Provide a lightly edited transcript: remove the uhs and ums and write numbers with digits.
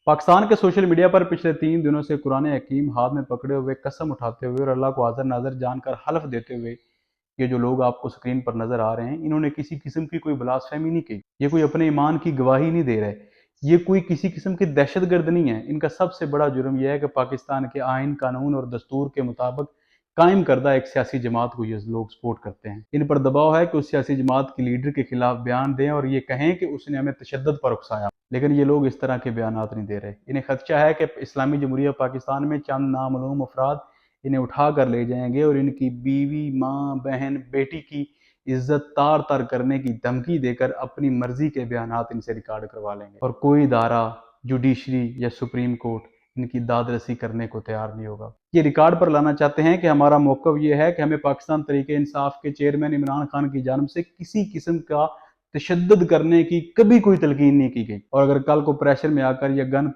पाकिस्तान के social media पर पिछले 3 दिनों से कुरान हकीम हाथ में पकड़े हुए कसम उठाते हुए और अल्लाह को हाज़िर नाज़िर जानकर हल्फ देते हुए ये जो लोग आपको स्क्रीन पर नजर आ रहे हैं, इन्होंने किसी किस्म की कोई ब्लास्फेमी नहीं की। ये कोई अपने ईमान की गवाही नहीं दे रहे। ये कोई किसी किस्म की दहशतगर्द नहीं है। इनका सबसे बड़ा जुर्म यह है कि पाकिस्तान के आइन, कानून और दस्तूर के मुताबिक कायम करदा एक सियासी जमात को ये लोग सपोर्ट करते हैं। इन पर दबाव है कि उस सियासी जमात की लीडर के खिलाफ बयान दें और ये कहें कि उसने हमें तशद्दुद पर उकसाया। लेकिन ये लोग इस तरह के बयानात नहीं दे रहे। इन्हें खदशा है कि इस्लामी जमहूरिया पाकिस्तान में चंद नामालूम अफराद इन्हें उठा कर ले जाएंगे और इनकी बीवी, माँ, बहन, बेटी की इज्जत तार तार करने की धमकी देकर अपनी मर्जी के बयानात इनसे रिकॉर्ड करवा लेंगे और कोई इदारा, जुडिशरी या सुप्रीम कोर्ट इनकी दाद रसी करने को तैयार नहीं होगा। ये रिकॉर्ड पर लाना चाहते हैं कि हमारा मौक़िफ़ ये है कि हमें पाकिस्तान तहरीक इंसाफ के चेयरमैन इमरान खान की जानिब से किसी किस्म का तशद्दुद करने की कभी कोई तलकीन नहीं की गई और अगर कल को प्रेशर में आकर या गन